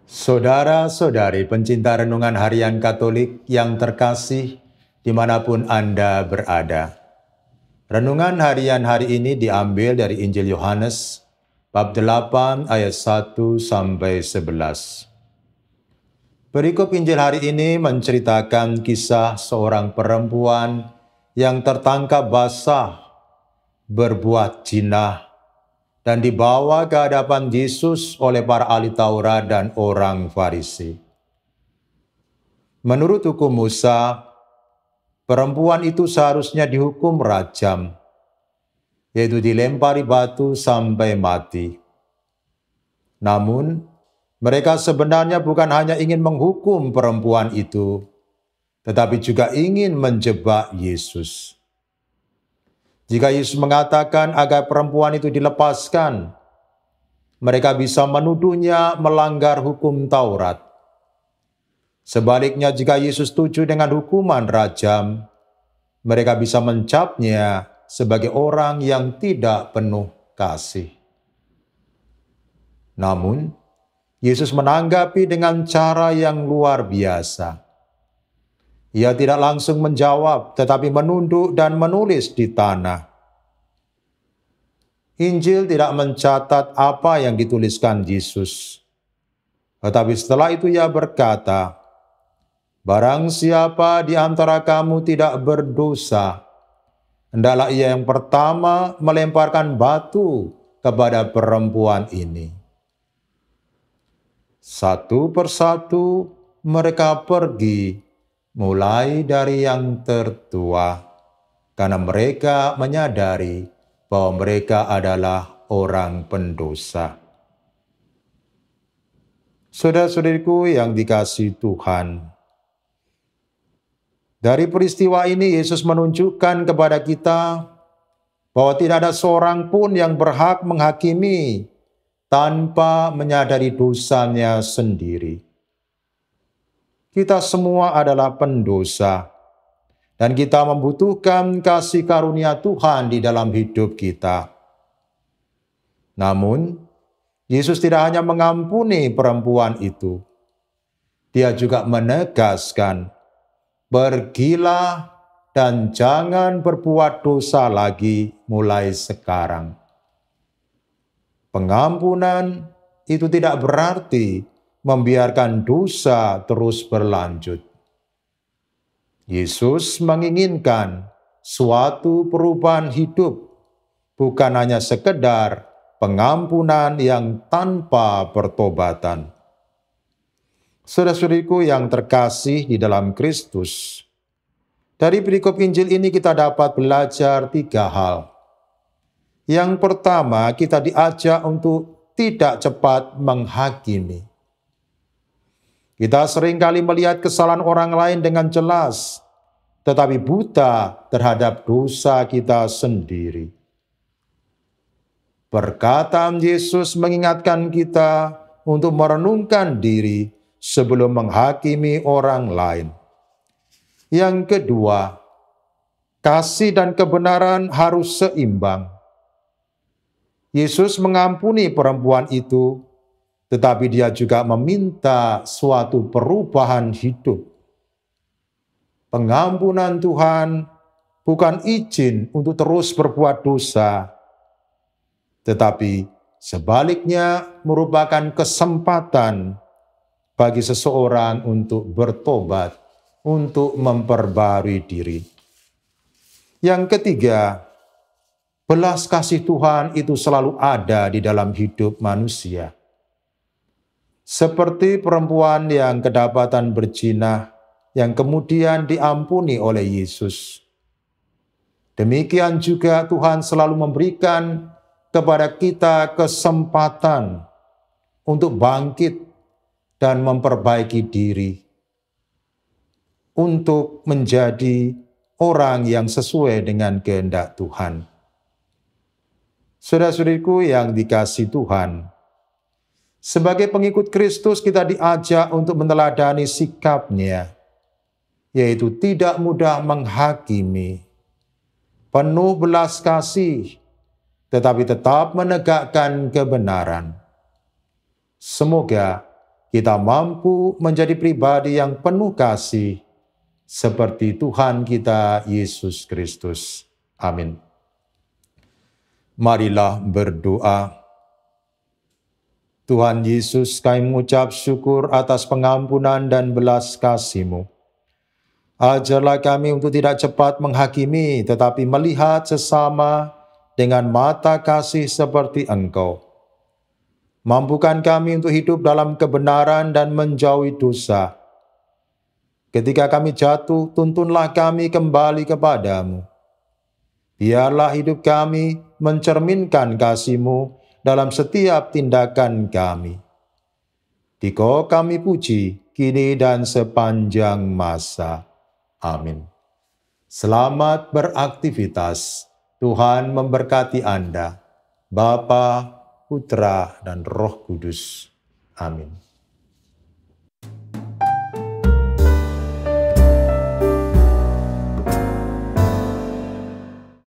Saudara-saudari pencinta renungan harian Katolik yang terkasih dimanapun Anda berada. Renungan harian hari ini diambil dari Injil Yohanes, bab 8 ayat 1 sampai 11. Perikop Injil hari ini menceritakan kisah seorang perempuan yang tertangkap basah, berbuat zina, dan dibawa ke hadapan Yesus oleh para ahli Taurat dan orang Farisi. Menurut hukum Musa, perempuan itu seharusnya dihukum rajam, yaitu dilempari batu sampai mati. Namun, mereka sebenarnya bukan hanya ingin menghukum perempuan itu, tetapi juga ingin menjebak Yesus. Jika Yesus mengatakan agar perempuan itu dilepaskan, mereka bisa menuduhnya melanggar hukum Taurat. Sebaliknya, jika Yesus setuju dengan hukuman rajam, mereka bisa mencapnya sebagai orang yang tidak penuh kasih. Namun, Yesus menanggapi dengan cara yang luar biasa. Ia tidak langsung menjawab, tetapi menunduk dan menulis di tanah. Injil tidak mencatat apa yang dituliskan Yesus. Tetapi setelah itu ia berkata, "Barang siapa di antara kamu tidak berdosa, hendaklah ia yang pertama melemparkan batu kepada perempuan ini." Satu persatu mereka pergi, mulai dari yang tertua, karena mereka menyadari bahwa mereka adalah orang pendosa. Saudara-saudariku yang dikasihi Tuhan, dari peristiwa ini Yesus menunjukkan kepada kita bahwa tidak ada seorang pun yang berhak menghakimi tanpa menyadari dosanya sendiri. Kita semua adalah pendosa, dan kita membutuhkan kasih karunia Tuhan di dalam hidup kita. Namun, Yesus tidak hanya mengampuni perempuan itu, Dia juga menegaskan, "Pergilah dan jangan berbuat dosa lagi mulai sekarang." Pengampunan itu tidak berarti membiarkan dosa terus berlanjut. Yesus menginginkan suatu perubahan hidup, bukan hanya sekedar pengampunan yang tanpa pertobatan. Saudara-saudariku yang terkasih di dalam Kristus, dari perikop Injil ini kita dapat belajar 3 hal. Yang pertama, kita diajak untuk tidak cepat menghakimi. Kita seringkali melihat kesalahan orang lain dengan jelas, tetapi buta terhadap dosa kita sendiri. Perkataan Yesus mengingatkan kita untuk merenungkan diri sebelum menghakimi orang lain. Yang kedua, kasih dan kebenaran harus seimbang. Yesus mengampuni perempuan itu, tetapi Dia juga meminta suatu perubahan hidup. Pengampunan Tuhan bukan izin untuk terus berbuat dosa, tetapi sebaliknya merupakan kesempatan bagi seseorang untuk bertobat, untuk memperbarui diri. Yang ketiga, belas kasih Tuhan itu selalu ada di dalam hidup manusia. Seperti perempuan yang kedapatan berzina, yang kemudian diampuni oleh Yesus. Demikian juga Tuhan selalu memberikan kepada kita kesempatan untuk bangkit dan memperbaiki diri, untuk menjadi orang yang sesuai dengan kehendak Tuhan. Saudara-saudariku yang dikasihi Tuhan, sebagai pengikut Kristus kita diajak untuk meneladani sikap-Nya, yaitu tidak mudah menghakimi, penuh belas kasih, tetapi tetap menegakkan kebenaran. Semoga kita mampu menjadi pribadi yang penuh kasih seperti Tuhan kita Yesus Kristus. Amin. Marilah berdoa. Tuhan Yesus, kami mengucap syukur atas pengampunan dan belas kasih-Mu. Ajarlah kami untuk tidak cepat menghakimi, tetapi melihat sesama dengan mata kasih seperti Engkau. Mampukan kami untuk hidup dalam kebenaran dan menjauhi dosa. Ketika kami jatuh, tuntunlah kami kembali kepadamu. Biarlah hidup kami mencerminkan kasih-Mu dalam setiap tindakan kami. Dikau kami puji, kini dan sepanjang masa. Amin. Selamat beraktivitas. Tuhan memberkati Anda, Bapa, Putra, dan Roh Kudus. Amin.